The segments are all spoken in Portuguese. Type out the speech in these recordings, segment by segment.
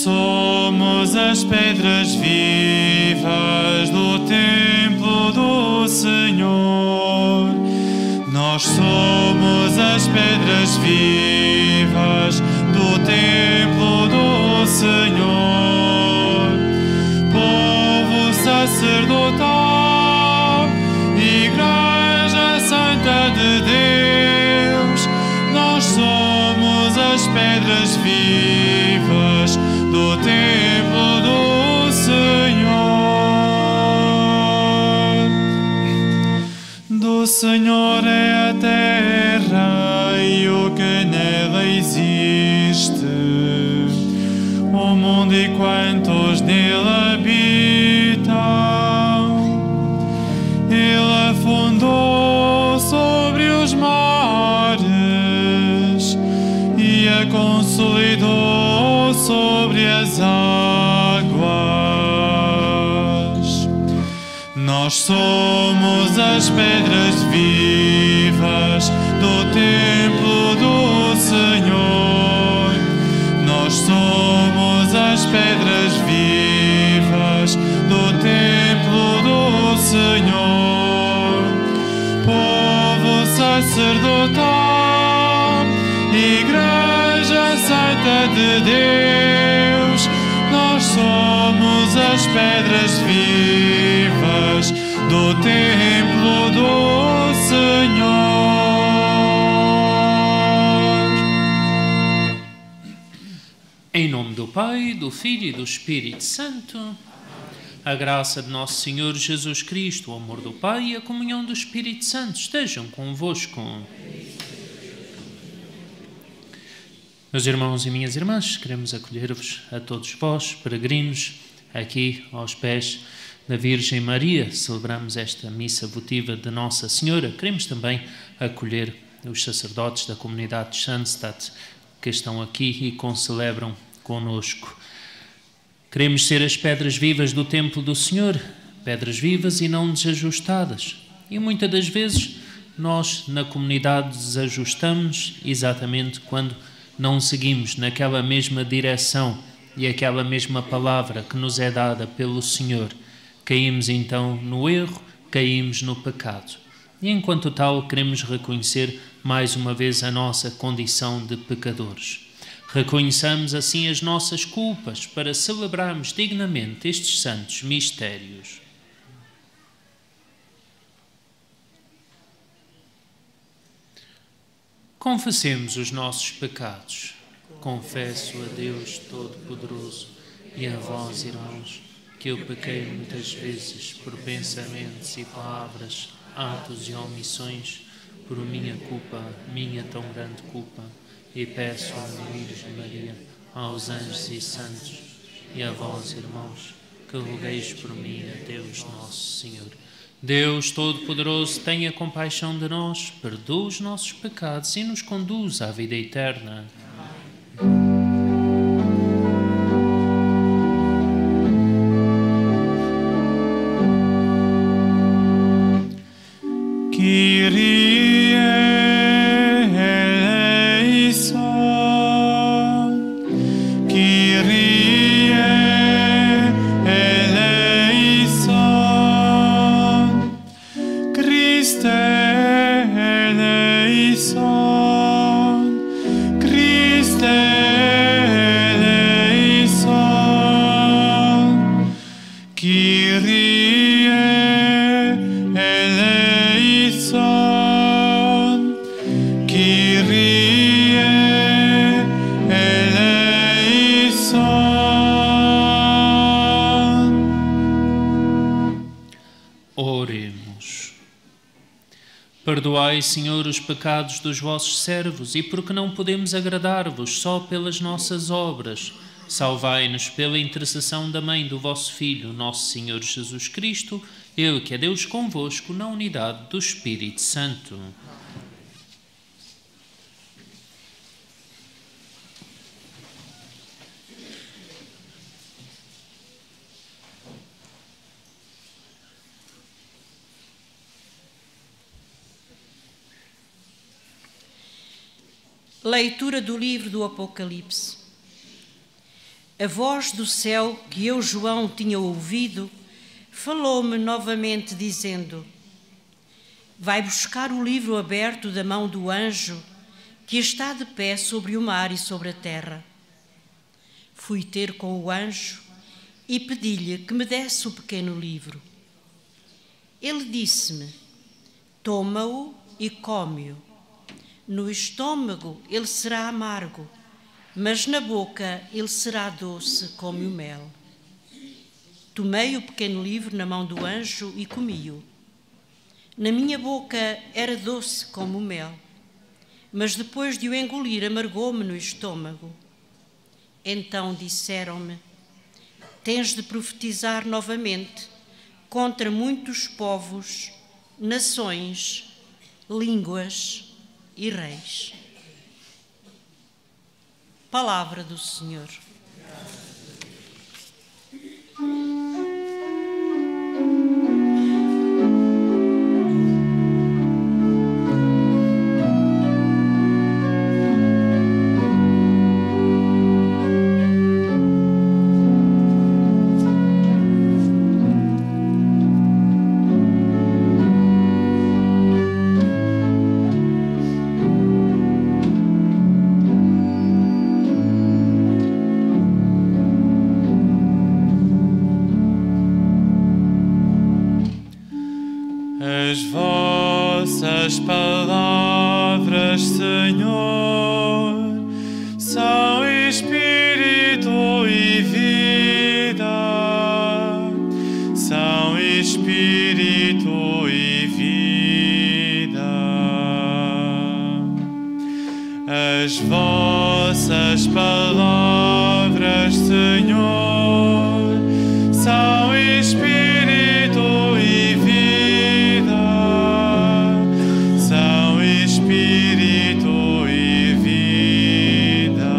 somos as pedras vivas do templo do Senhor. Nós somos as pedras vivas do templo do Senhor. Povo sacerdotal, Igreja Santa de Deus, nós somos as pedras vivas do templo do Senhor. Do Senhor é a terra e o que nela existe, o mundo e quantos nele habitam. Ele afundou sobre os mares e a consolidou sobre as águas. Nós somos as pedras vivas do templo do Senhor. Nós somos as pedras vivas do templo do Senhor. Povo sacerdotal, Igreja Santa de Deus, nós somos as pedras vivas do templo do Senhor. Em nome do Pai, do Filho e do Espírito Santo, a graça de nosso Senhor Jesus Cristo, o amor do Pai e a comunhão do Espírito Santo estejam convosco. Meus irmãos e minhas irmãs, queremos acolher-vos a todos vós, peregrinos, aqui aos pés da Virgem Maria. Celebramos esta missa votiva de Nossa Senhora. Queremos também acolher os sacerdotes da comunidade de Schanstatt que estão aqui e concelebram conosco. Queremos ser as pedras vivas do templo do Senhor, pedras vivas e não desajustadas. E muitas das vezes nós na comunidade desajustamos exatamente quando não seguimos naquela mesma direção e aquela mesma palavra que nos é dada pelo Senhor. Caímos então no erro, caímos no pecado. E enquanto tal queremos reconhecer mais uma vez a nossa condição de pecadores. Reconheçamos assim as nossas culpas para celebrarmos dignamente estes santos mistérios. Confessemos os nossos pecados. Confesso a Deus Todo-Poderoso e a vós, irmãos, que eu pequei muitas vezes por pensamentos e palavras, atos e omissões, por minha culpa, minha tão grande culpa, e peço à Virgem Maria, aos anjos e santos, e a vós, irmãos, que rogueis por mim a Deus Nosso Senhor. Deus Todo-Poderoso, tenha compaixão de nós, perdoa os nossos pecados e nos conduz à vida eterna. Kyrie eleison, Kyrie eleison, Christe eleison, Christe eleison, Kyrie eleison, Kyrie eleison. Oremos. Perdoai, Senhor, os pecados dos vossos servos, e porque não podemos agradar-vos só pelas nossas obras, salvai-nos pela intercessão da Mãe do vosso Filho, nosso Senhor Jesus Cristo, Ele que é Deus convosco na unidade do Espírito Santo. Leitura do livro do Apocalipse. A voz do céu que eu, João, tinha ouvido, falou-me novamente, dizendo: vai buscar o livro aberto da mão do anjo que está de pé sobre o mar e sobre a terra. Fui ter com o anjo e pedi-lhe que me desse o pequeno livro. Ele disse-me: toma-o e come-o. No estômago ele será amargo, mas na boca ele será doce como o mel. Tomei o pequeno livro na mão do anjo e comi-o. Na minha boca era doce como o mel, mas depois de o engolir amargou-me no estômago. Então disseram-me: tens de profetizar novamente contra muitos povos, nações, línguas e reis. Palavra do Senhor. As vossas palavras, Senhor, são espírito e vida, são espírito e vida. As vossas palavras, Senhor, são espírito e vida, são espírito e vida.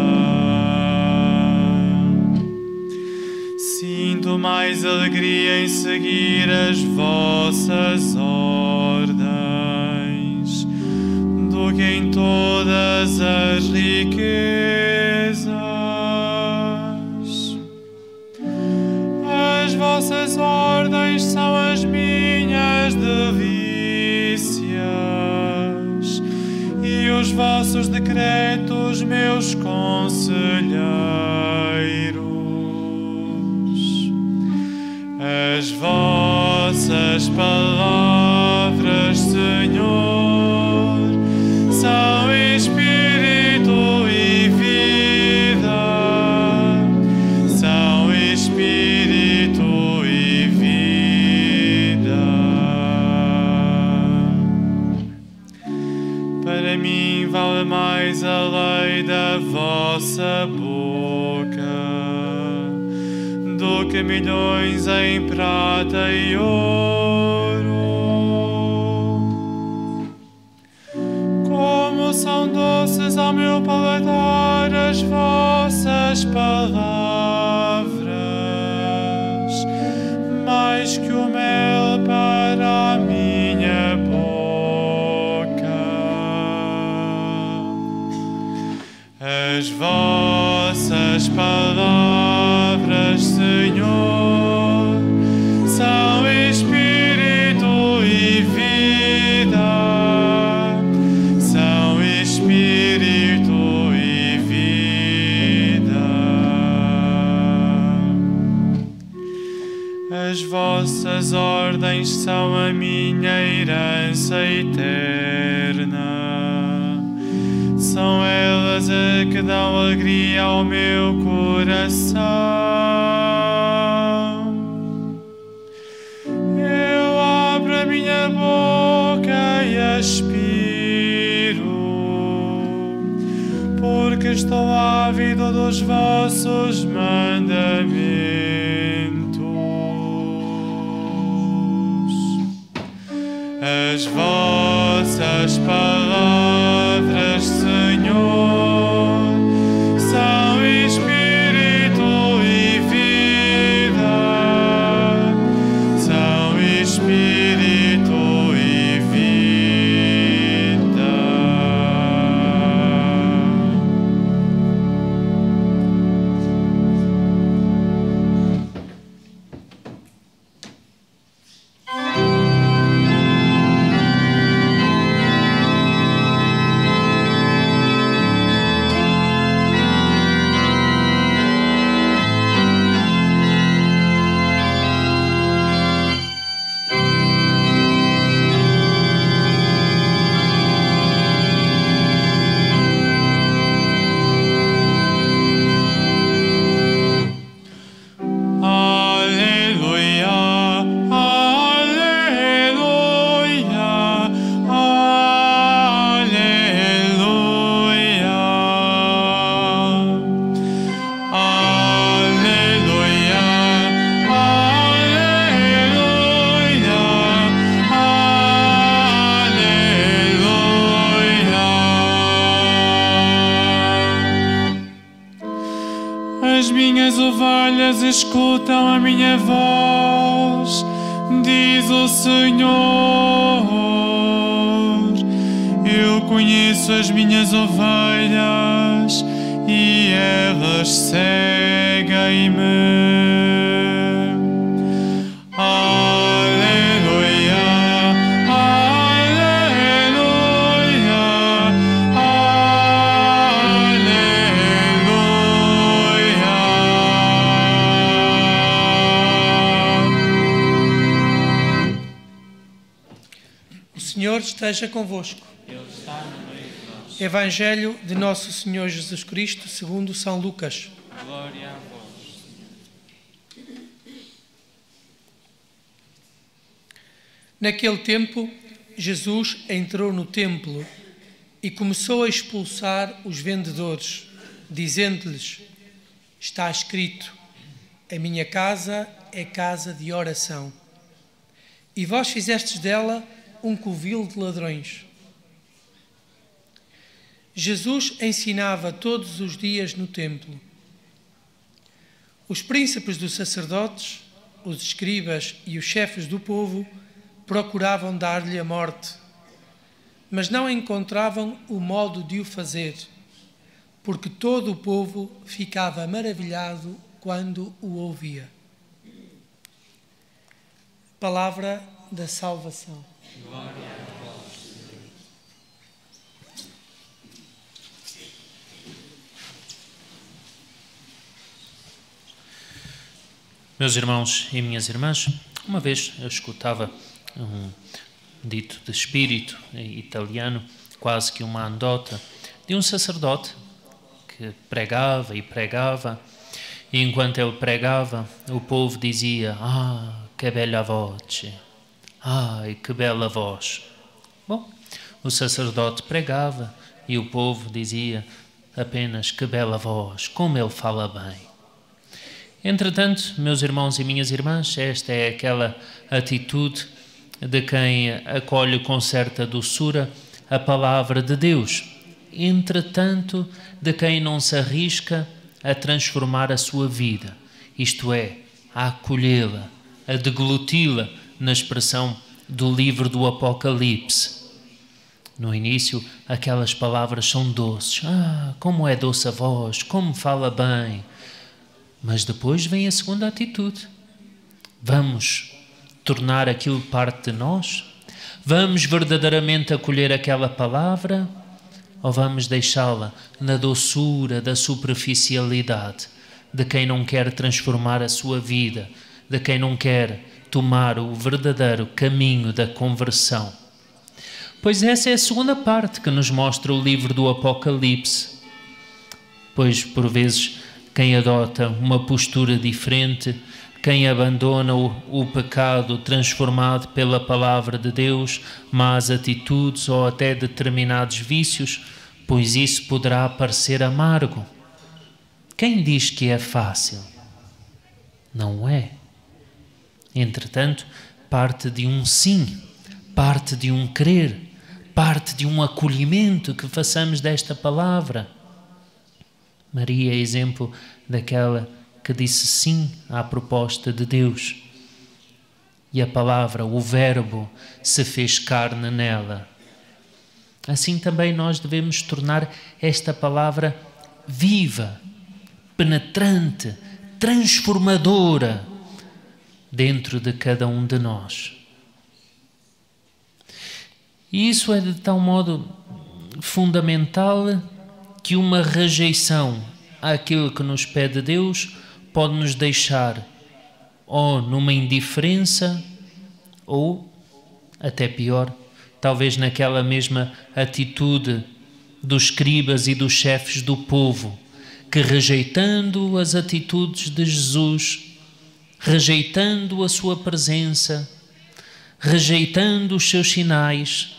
Sinto mais alegria em seguir as vossas ordens do que em todas as riquezas. As vossas ordens são as minhas delícias e os vossos decretos meus conselheiros. As vossas palavras, Senhor, são espírito e vida, são espírito e vida. Para mim vale mais a lei da vossa boca do que milhões em prata e ouro. Como são doces ao meu paladar as vossas palavras, mais que o mel para a minha boca. As vossas palavras, Senhor, são espírito e vida, são espírito e vida. As vossas ordens são a minha herança eterna, são elas a que dão alegria ao meu coração. Eu abro a minha boca e expiro, porque estou ávido dos vossos mandamentos. As vossas palavras, Senhor, são espírito e vida, são espírito e vida. minhas ovelhas escutam a minha voz, diz o Senhor. Eu conheço as minhas ovelhas e elas seguem-me. O Senhor esteja convosco. Evangelho de Nosso Senhor Jesus Cristo, segundo São Lucas. Glória a vós. Naquele tempo, Jesus entrou no templo e começou a expulsar os vendedores, dizendo-lhes: está escrito, a minha casa é casa de oração. E vós fizestes dela um covil de ladrões. Jesus ensinava todos os dias no templo. Os príncipes dos sacerdotes, os escribas e os chefes do povo procuravam dar-lhe a morte, mas não encontravam o modo de o fazer, porque todo o povo ficava maravilhado quando o ouvia. Palavra da salvação. Glória a vós. Meus irmãos e minhas irmãs, uma vez eu escutava um dito de espírito italiano, quase que uma anedota, de um sacerdote que pregava e pregava, e enquanto ele pregava, o povo dizia: ah, que bela voce, ai, que bela voz. Bom, o sacerdote pregava e o povo dizia apenas: que bela voz, como ele fala bem. Entretanto, meus irmãos e minhas irmãs, esta é aquela atitude de quem acolhe com certa doçura a palavra de Deus. Entretanto, de quem não se arrisca a transformar a sua vida, isto é, a acolhê-la, a degluti-la, na expressão do livro do Apocalipse. No início, aquelas palavras são doces. Ah, como é doce a voz, como fala bem. Mas depois vem a segunda atitude. Vamos tornar aquilo parte de nós? Vamos verdadeiramente acolher aquela palavra? Ou vamos deixá-la na doçura da superficialidade de quem não quer transformar a sua vida, de quem não quer tomar o verdadeiro caminho da conversão? Pois essa é a segunda parte que nos mostra o livro do Apocalipse. Pois, por vezes, quem adota uma postura diferente, quem abandona o pecado transformado pela palavra de Deus, más atitudes ou até determinados vícios, pois isso poderá parecer amargo. Quem diz que é fácil? Não é. Entretanto, parte de um sim, parte de um crer, parte de um acolhimento que façamos desta palavra. Maria é exemplo daquela que disse sim à proposta de Deus. E a palavra, o verbo, se fez carne nela. Assim também nós devemos tornar esta palavra viva, penetrante, transformadora dentro de cada um de nós. E isso é de tal modo fundamental que uma rejeição àquilo que nos pede Deus pode nos deixar ou numa indiferença ou, até pior, talvez naquela mesma atitude dos escribas e dos chefes do povo, que rejeitando as atitudes de Jesus, rejeitando a sua presença, rejeitando os seus sinais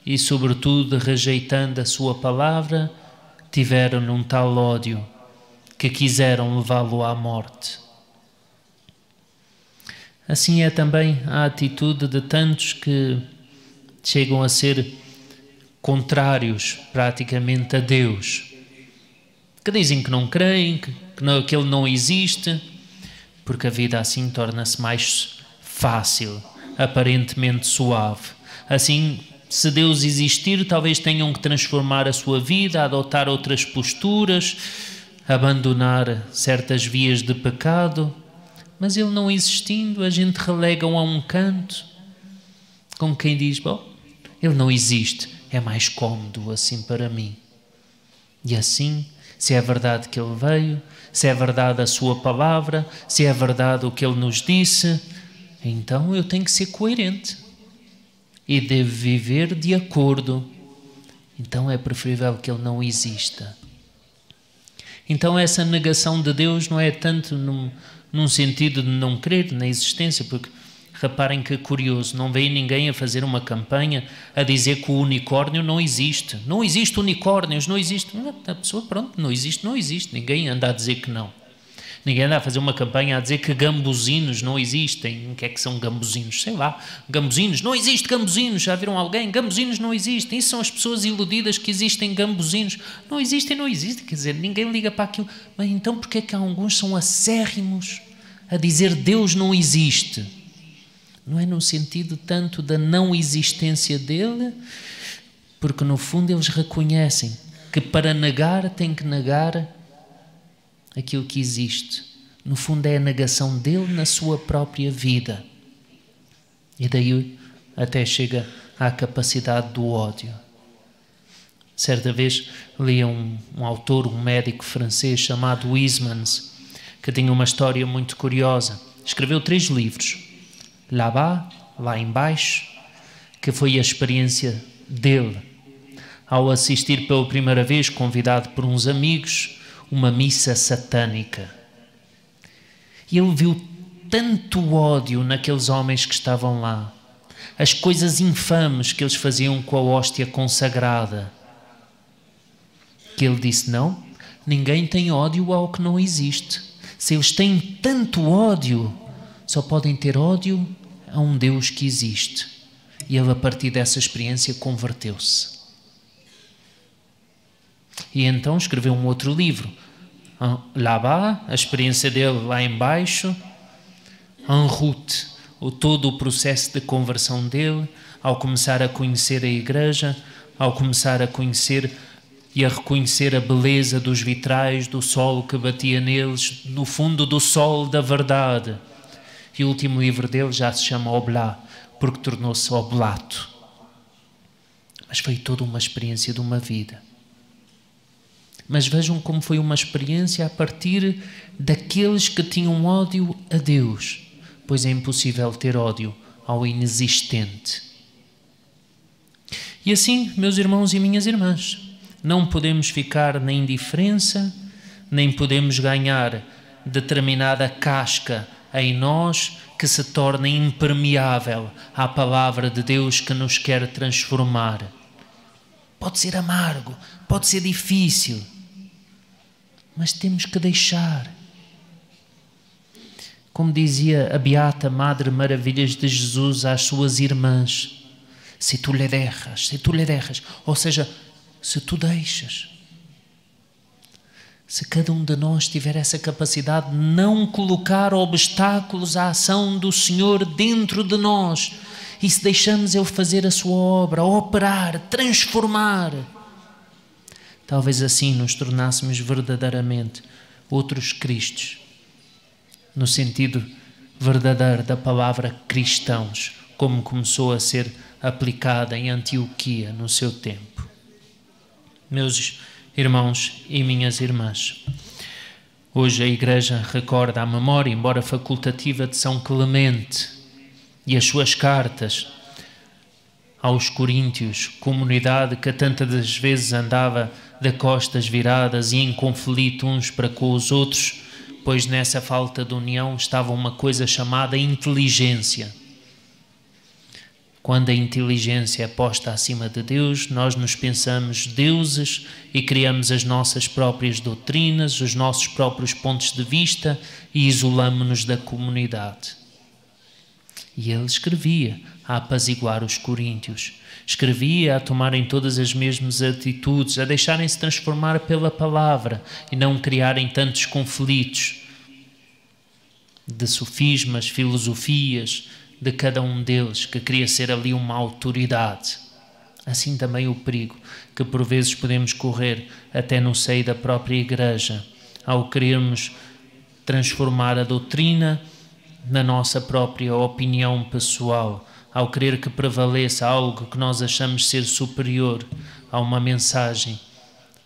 e, sobretudo, rejeitando a sua palavra, tiveram um tal ódio que quiseram levá-lo à morte. Assim é também a atitude de tantos que chegam a ser contrários praticamente a Deus, que dizem que não creem, que Ele não existe, porque a vida assim torna-se mais fácil, aparentemente suave. Assim, se Deus existir, talvez tenham que transformar a sua vida, adotar outras posturas, abandonar certas vias de pecado, mas Ele não existindo, a gente relega-o a um canto, como quem diz, bom, Ele não existe, é mais cômodo assim para mim. E assim, se é verdade que Ele veio, se é verdade a sua palavra, se é verdade o que Ele nos disse, então eu tenho que ser coerente e devo viver de acordo. Então é preferível que Ele não exista. Então essa negação de Deus não é tanto num sentido de não crer na existência, porque reparem que curioso, não veio ninguém a fazer uma campanha a dizer que o unicórnio não existe. Não existe unicórnios, não existe. A pessoa, pronto, não existe, não existe. Ninguém anda a dizer que não. Ninguém anda a fazer uma campanha a dizer que gambuzinos não existem. O que é que são gambuzinos? Sei lá. Gambuzinos, não existe gambuzinos. Já viram alguém? Gambuzinos não existem. Isso são as pessoas iludidas que existem gambuzinos. Não existem, não existem. Quer dizer, ninguém liga para aquilo. Mas então porquê é que alguns são acérrimos a dizer Deus não existe? Não é no sentido tanto da não existência dele, porque no fundo eles reconhecem que para negar tem que negar aquilo que existe. No fundo é a negação dele na sua própria vida. E daí até chega à capacidade do ódio. Certa vez li um autor, um médico francês chamado Huysmans, que tinha uma história muito curiosa. Escreveu 3 livros. Là-bas, lá embaixo, que foi a experiência dele ao assistir pela primeira vez, convidado por uns amigos, uma missa satânica. E ele viu tanto ódio naqueles homens que estavam lá, as coisas infames que eles faziam com a hóstia consagrada, que ele disse, não, ninguém tem ódio ao que não existe. Se eles têm tanto ódio, só podem ter ódio a um Deus que existe. E ele, a partir dessa experiência, converteu-se. E então escreveu um outro livro. Là-bas, a experiência dele lá embaixo. En route, todo o processo de conversão dele, ao começar a conhecer a igreja, ao começar a conhecer e a reconhecer a beleza dos vitrais, do sol que batia neles, no fundo do sol da verdade. E o último livro dele já se chama Oblat, porque tornou-se oblato. Mas foi toda uma experiência de uma vida. Mas vejam como foi uma experiência a partir daqueles que tinham ódio a Deus, pois é impossível ter ódio ao inexistente. E assim, meus irmãos e minhas irmãs, não podemos ficar na indiferença, nem podemos ganhar determinada casca em nós que se torna impermeável à palavra de Deus que nos quer transformar. Pode ser amargo, pode ser difícil, mas temos que deixar. Como dizia a Beata Madre Maravilhas de Jesus às suas irmãs, se tu lhe derras, ou seja, se tu deixas. Se cada um de nós tiver essa capacidade de não colocar obstáculos à ação do Senhor dentro de nós, e se deixamos Ele fazer a sua obra, operar, transformar, talvez assim nos tornássemos verdadeiramente outros Cristos, no sentido verdadeiro da palavra cristãos, como começou a ser aplicada em Antioquia no seu tempo. Meus irmãos e minhas irmãs, hoje a Igreja recorda a memória, embora facultativa, de São Clemente e as suas cartas aos Coríntios, comunidade que tantas vezes andava de costas viradas e em conflito uns para com os outros, pois nessa falta de união estava uma coisa chamada inteligência. Quando a inteligência é posta acima de Deus, nós nos pensamos deuses e criamos as nossas próprias doutrinas, os nossos próprios pontos de vista e isolamos-nos da comunidade. E ele escrevia a apaziguar os coríntios. Escrevia a tomarem todas as mesmas atitudes, a deixarem-se transformar pela palavra e não criarem tantos conflitos de sofismas, filosofias de cada um deles, que queria ser ali uma autoridade. Assim também o perigo que por vezes podemos correr até no seio da própria igreja, ao querermos transformar a doutrina na nossa própria opinião pessoal, ao querer que prevaleça algo que nós achamos ser superior a uma mensagem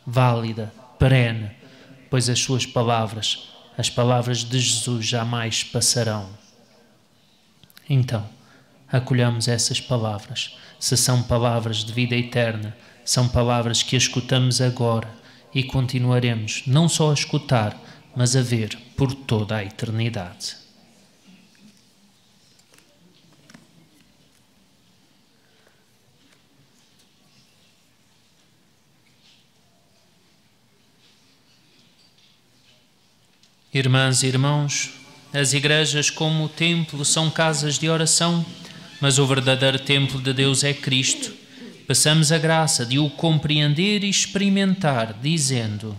válida, perene, pois as suas palavras, as palavras de Jesus, jamais passarão. Então, acolhamos essas palavras. Se são palavras de vida eterna, são palavras que escutamos agora e continuaremos não só a escutar, mas a ver por toda a eternidade. Irmãs e irmãos, as igrejas como o templo são casas de oração, mas o verdadeiro templo de Deus é Cristo. Peçamos a graça de o compreender e experimentar, dizendo: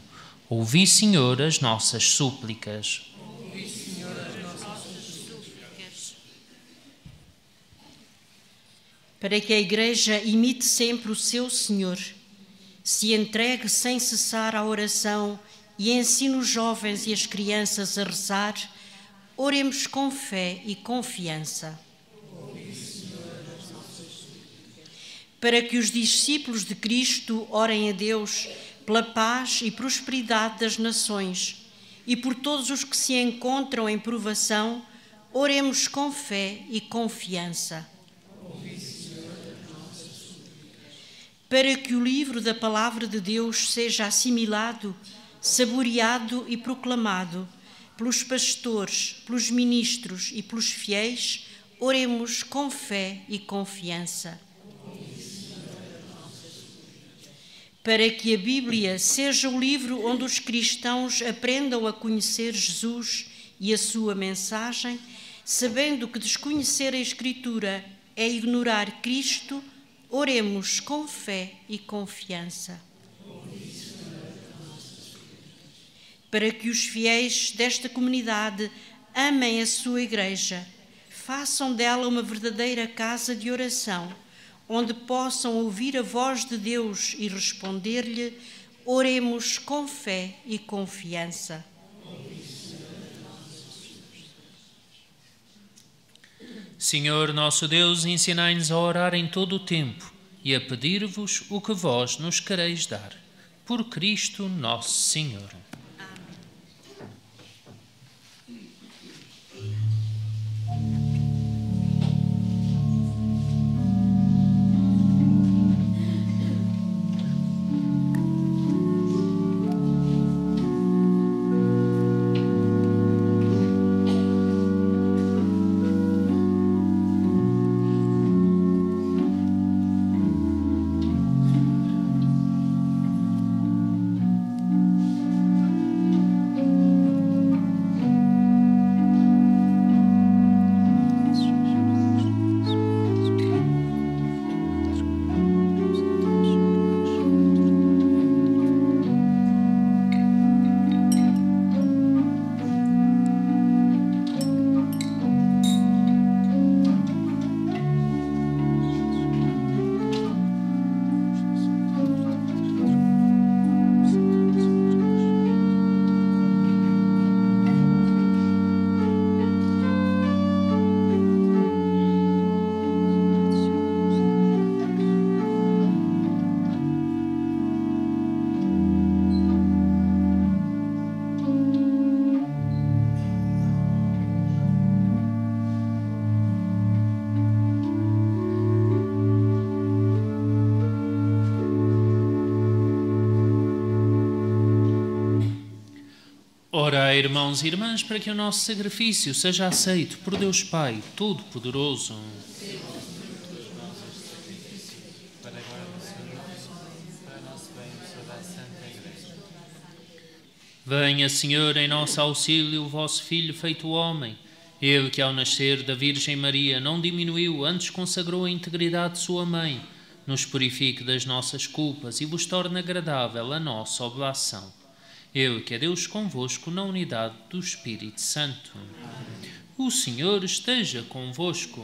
ouvi, Senhor, as nossas súplicas. Ouvi, Senhor, as nossas súplicas. Para que a Igreja imite sempre o seu Senhor, se entregue sem cessar à oração e ensine os jovens e as crianças a rezar, oremos com fé e confiança. Para que os discípulos de Cristo orem a Deus pela paz e prosperidade das nações e por todos os que se encontram em provação, oremos com fé e confiança. Para que o livro da Palavra de Deus seja assimilado, saboreado e proclamado pelos pastores, pelos ministros e pelos fiéis, oremos com fé e confiança. Para que a Bíblia seja o livro onde os cristãos aprendam a conhecer Jesus e a sua mensagem, sabendo que desconhecer a Escritura é ignorar Cristo, oremos com fé e confiança. Para que os fiéis desta comunidade amem a sua igreja, façam dela uma verdadeira casa de oração, onde possam ouvir a voz de Deus e responder-lhe, oremos com fé e confiança. Senhor nosso Deus, ensinai-nos a orar em todo o tempo e a pedir-vos o que vós nos quereis dar. Por Cristo nosso Senhor. Ora, irmãos e irmãs, para que o nosso sacrifício seja aceito por Deus Pai Todo-Poderoso. Venha, Senhor, em nosso auxílio o vosso Filho feito homem, ele que ao nascer da Virgem Maria não diminuiu, antes consagrou a integridade de sua mãe, nos purifique das nossas culpas e vos torne agradável a nossa oblação. Ele que é Deus convosco na unidade do Espírito Santo. O Senhor esteja convosco.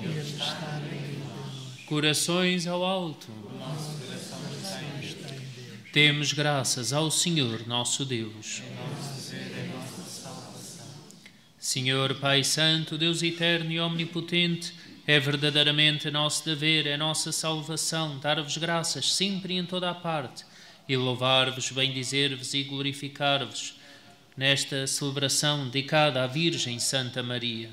Corações ao alto. Demos graças ao Senhor nosso Deus. Senhor Pai Santo, Deus eterno e omnipotente, é verdadeiramente nosso dever, é nossa salvação, dar-vos graças sempre e em toda a parte, e louvar-vos, bendizer-vos e glorificar-vos nesta celebração dedicada à Virgem Santa Maria.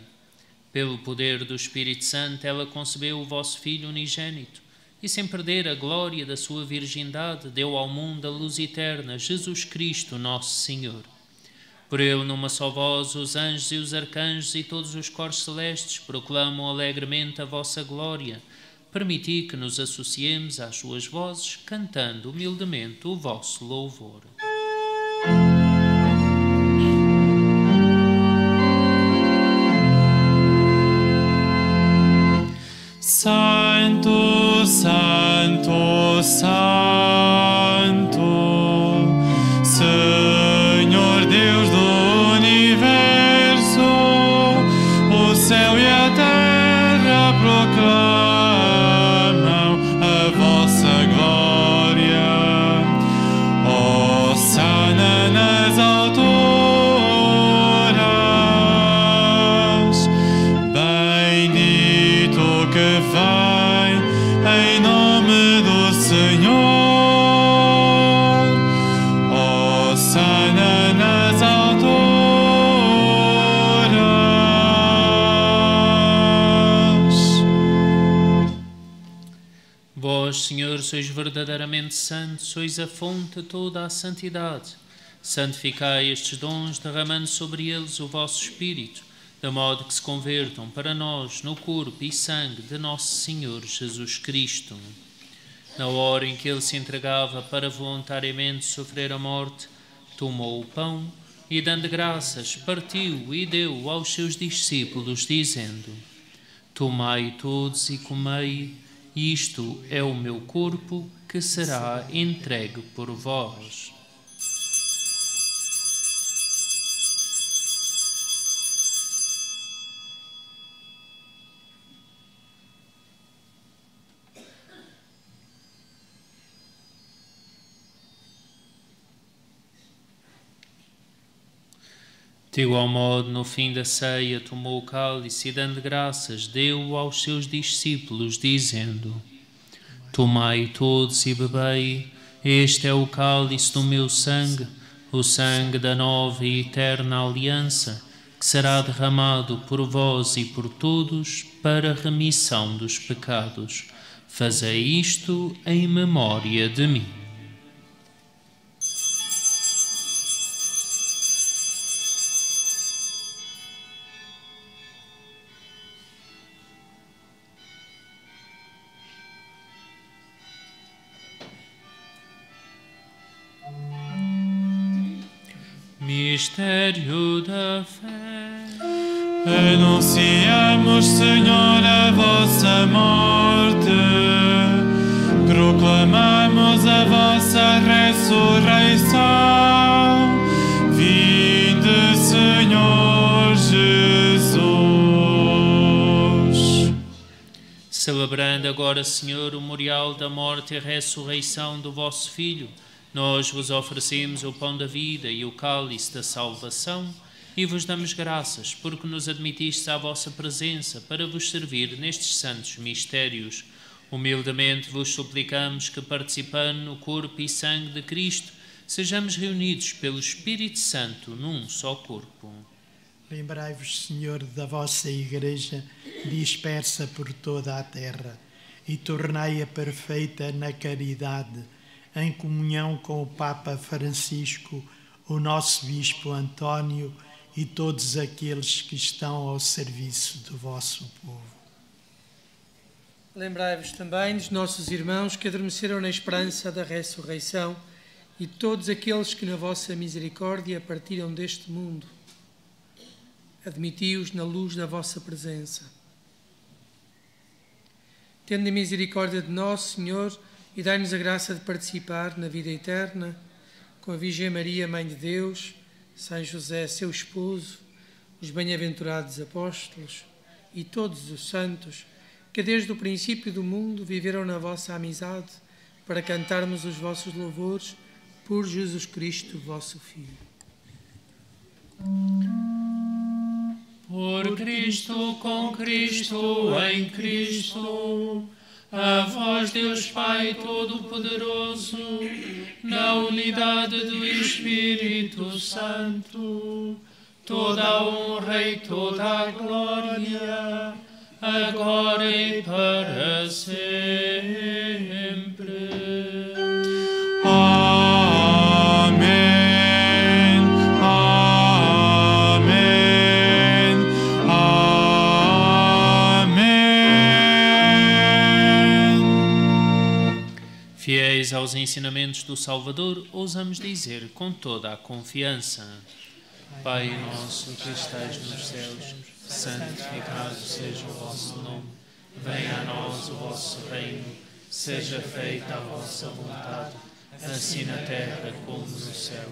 Pelo poder do Espírito Santo, ela concebeu o vosso Filho unigênito, e sem perder a glória da sua virgindade, deu ao mundo a luz eterna, Jesus Cristo, nosso Senhor. Por ele, numa só voz, os anjos e os arcanjos e todos os coros celestes proclamam alegremente a vossa glória. Permiti que nos associemos às suas vozes, cantando humildemente o vosso louvor. Santo, Santo, Santo, Senhor Deus do universo, o céu e a terra proclamam a vossa glória. Hosana nas alturas, bendito que vem em nome do Senhor. Hosana nas alturas. Vós, Senhor, sois verdadeiramente santos, sois a fonte de toda a santidade. Santificai estes dons, derramando sobre eles o vosso Espírito, de modo que se convertam para nós no corpo e sangue de nosso Senhor Jesus Cristo. Na hora em que ele se entregava para voluntariamente sofrer a morte, tomou o pão e, dando graças, partiu e deu aos seus discípulos, dizendo: Tomai todos e comei, isto é o meu corpo que será entregue por vós. De igual modo, no fim da ceia, tomou o cálice e, dando graças, deu-o aos seus discípulos, dizendo: Tomai todos e bebei, este é o cálice do meu sangue, o sangue da nova e eterna aliança, que será derramado por vós e por todos para a remissão dos pecados. Fazei isto em memória de mim. Mistério da fé. Anunciamos, Senhor, a vossa morte, proclamamos a vossa ressurreição. Vinde, Senhor Jesus. Celebrando agora, Senhor, o memorial da morte e ressurreição do vosso Filho, nós vos oferecemos o pão da vida e o cálice da salvação e vos damos graças porque nos admitistes à vossa presença para vos servir nestes santos mistérios. Humildemente vos suplicamos que, participando no corpo e sangue de Cristo, sejamos reunidos pelo Espírito Santo num só corpo. Lembrai-vos, Senhor, da vossa Igreja dispersa por toda a terra e tornai-a perfeita na caridade, em comunhão com o Papa Francisco, o nosso Bispo António e todos aqueles que estão ao serviço do vosso povo. Lembrai-vos também dos nossos irmãos que adormeceram na esperança da ressurreição e todos aqueles que na vossa misericórdia partiram deste mundo. Admiti-os na luz da vossa presença. Tende misericórdia de nós, Senhor, e dai-nos a graça de participar na vida eterna com a Virgem Maria, Mãe de Deus, São José, seu esposo, os bem-aventurados apóstolos e todos os santos que desde o princípio do mundo viveram na vossa amizade para cantarmos os vossos louvores por Jesus Cristo, vosso Filho. Por Cristo, com Cristo, em Cristo, a vós, Deus Pai Todo-Poderoso, na unidade do Espírito Santo, toda a honra e toda a glória, agora e para sempre. Amém. Amém. Amém. Fiéis aos ensinamentos do Salvador, ousamos dizer com toda a confiança: Pai nosso que estais nos céus, santificado seja o vosso nome. Venha a nós o vosso reino. Seja feita a vossa vontade, assim na terra como no céu.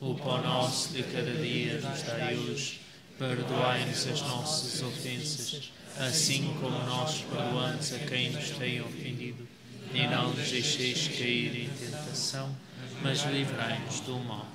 O pão nosso de cada dia nos dai hoje. Perdoai-nos as nossas ofensas, assim como nós perdoamos a quem nos tem ofendido. E não nos deixeis cair em tentação, mas livrai-nos do mal.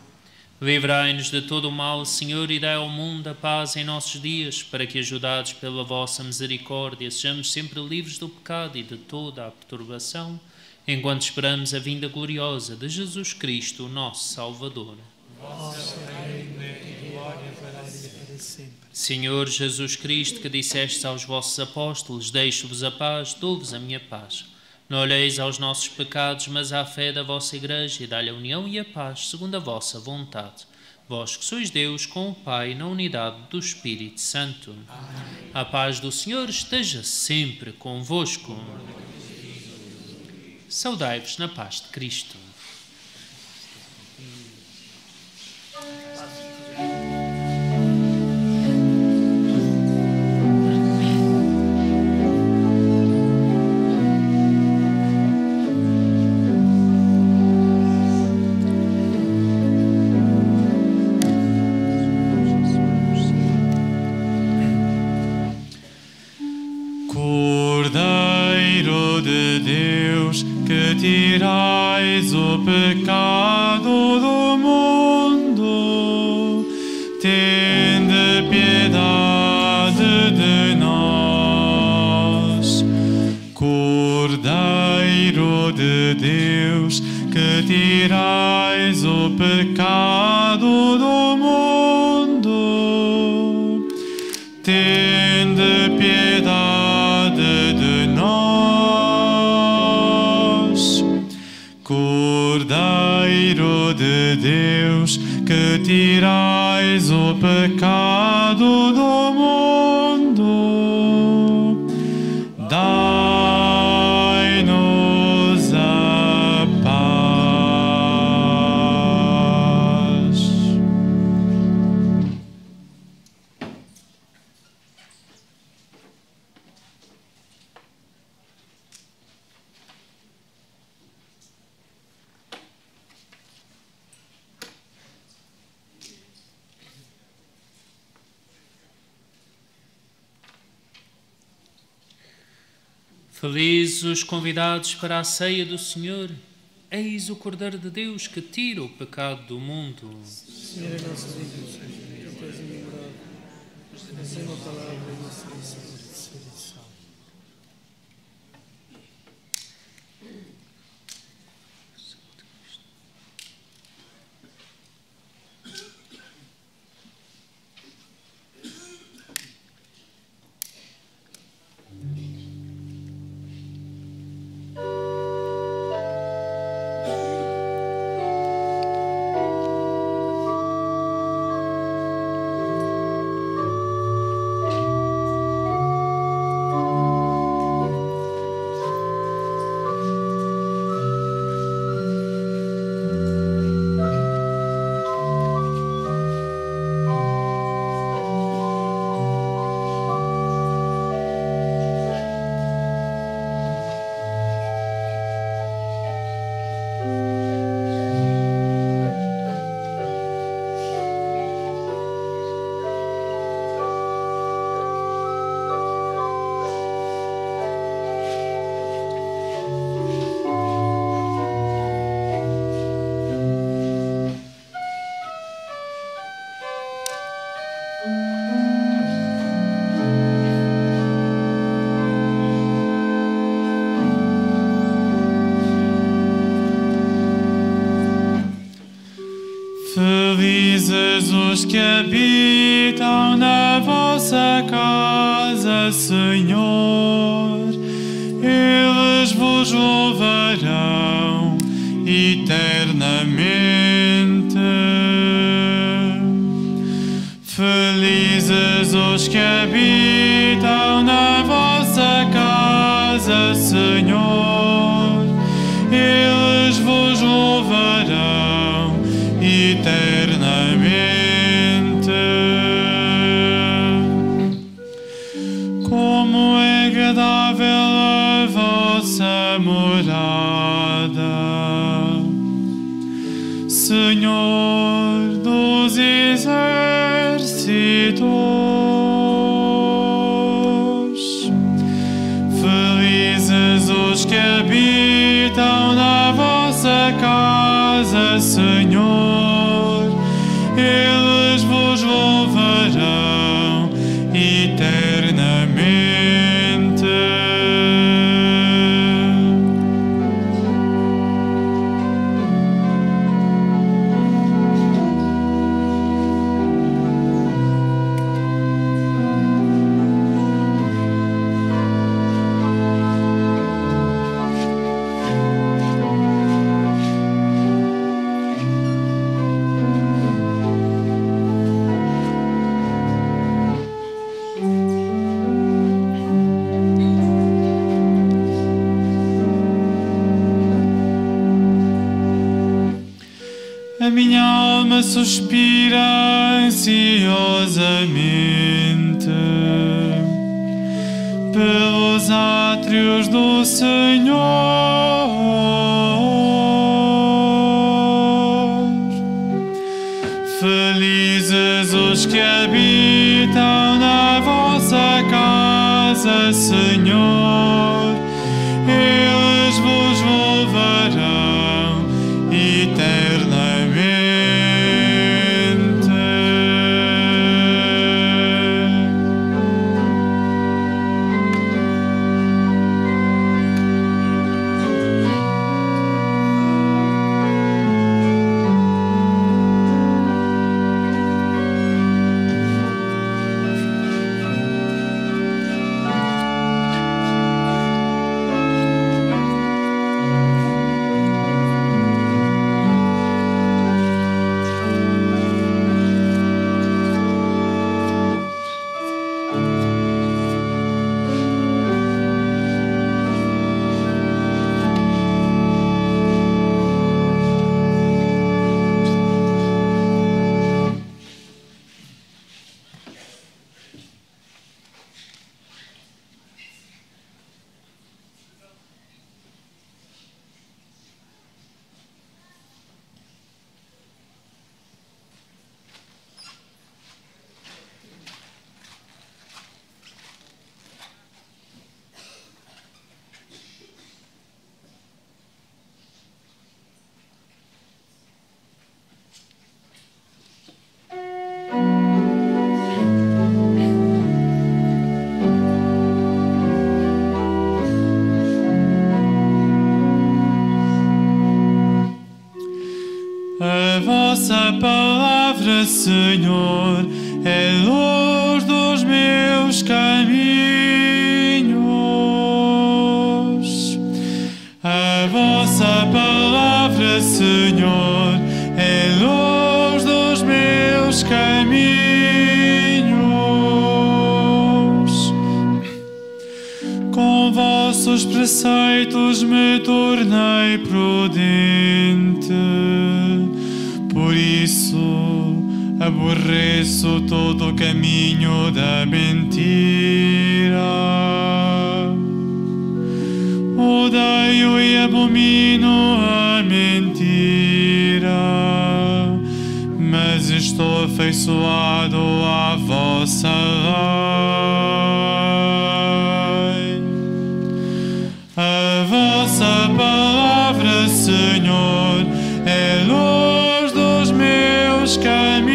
Livrai-nos de todo o mal, Senhor, e dai ao mundo a paz em nossos dias, para que, ajudados pela vossa misericórdia, sejamos sempre livres do pecado e de toda a perturbação, enquanto esperamos a vinda gloriosa de Jesus Cristo, nosso Salvador. Vosso reino e glória para sempre. Senhor Jesus Cristo, que dissestes aos vossos apóstolos: deixo-vos a paz, dou-vos a minha paz. Não olheis aos nossos pecados, mas à fé da vossa Igreja, e dá-lhe a união e a paz, segundo a vossa vontade. Vós que sois Deus, com o Pai, na unidade do Espírito Santo. Amém. A paz do Senhor esteja sempre convosco. Saudai-vos na paz de Cristo. Cordeiro de Deus, que tirais o pecado do mundo, tende piedade de nós. Cordeiro de Deus, que tirais o pecado do mundo, tende piedade de nós. Cordeiro de Deus, que tirais o pecado do mundo, dai-nos a paz. Felizes os convidados para a ceia do Senhor. Eis o Cordeiro de Deus que tira o pecado do mundo. Senhor, é nosso Deus, que tu és lembrado, assim uma palavra e uma salvação. Felizes os que habitam na vossa casa, Senhor, eles vos louvarão eternamente. Felizes os que habitam na vossa casa, Senhor, eles vos louvarão eternamente. Como é agradável a vossa morada, Senhor dos exércitos. Felizes os que habitam na vossa casa, Senhor, eles vos louvarão eternamente. A minha alma suspira ansiosamente pelos átrios do Senhor. Felizes os que habitam na vossa casa, Senhor, eles vos louvarão eternamente. A vossa palavra, Senhor, é luz dos meus caminhos. A vossa palavra, Senhor, é luz dos meus caminhos. Com vossos preceitos me tornei prudente. Por isso aborreço todo o caminho da mentira. Odeio e abomino a mentira, mas estou afeiçoado à vossa lei. A vossa palavra, Senhor, é luz dos meus caminhos.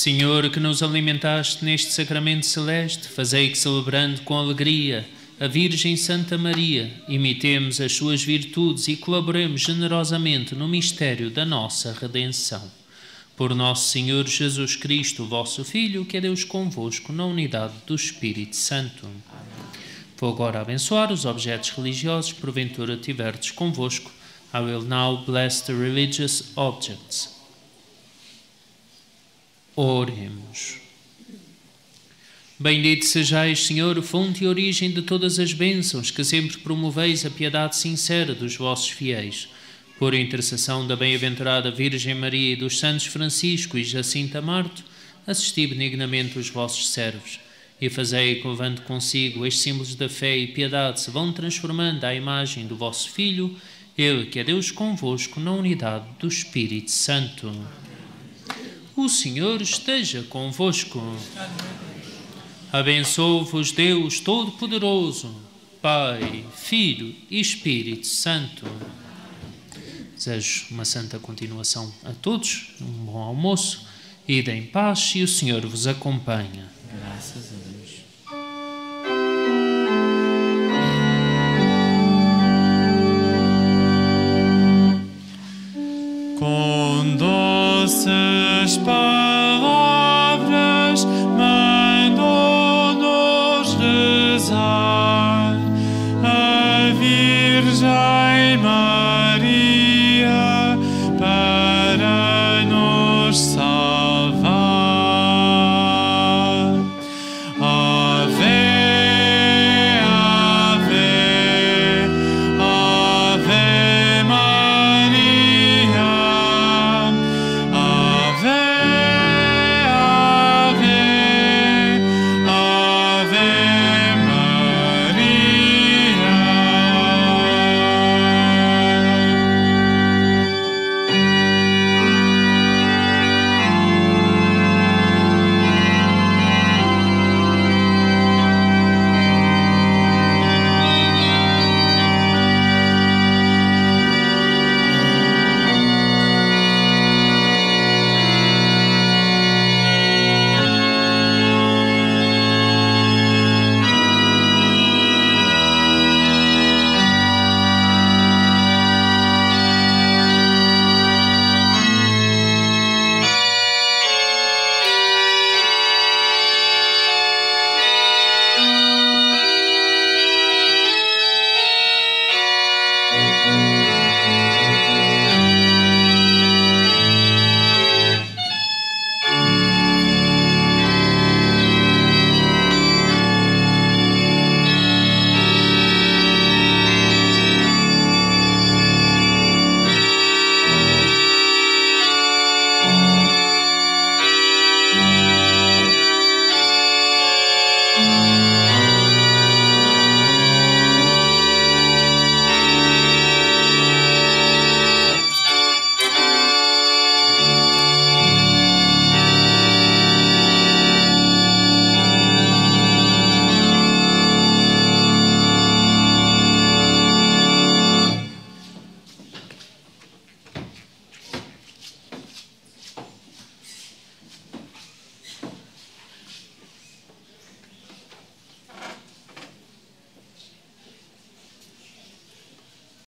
Senhor, que nos alimentaste neste sacramento celeste, fazei que, celebrando com alegria a Virgem Santa Maria, imitemos as suas virtudes e colaboremos generosamente no mistério da nossa redenção. Por nosso Senhor Jesus Cristo, vosso Filho, que é Deus convosco, na unidade do Espírito Santo. Vou agora abençoar os objetos religiosos que porventura tiverdes convosco. I will now bless the religious objects. Oremos. Bendito sejais, Senhor, fonte e origem de todas as bênçãos, que sempre promoveis a piedade sincera dos vossos fiéis. Por intercessão da bem-aventurada Virgem Maria e dos santos Francisco e Jacinta Marto, assisti benignamente os vossos servos, e fazei que, levando consigo estes símbolos da fé e piedade, se vão transformando à imagem do vosso Filho, Ele que é Deus convosco, na unidade do Espírito Santo. O Senhor esteja convosco. Abençoe-vos Deus Todo-Poderoso, Pai, Filho e Espírito Santo. Desejo uma santa continuação a todos, um bom almoço, ide em paz e o Senhor vos acompanha. Graças a Deus. Com doces palavras mandou-nos rezar.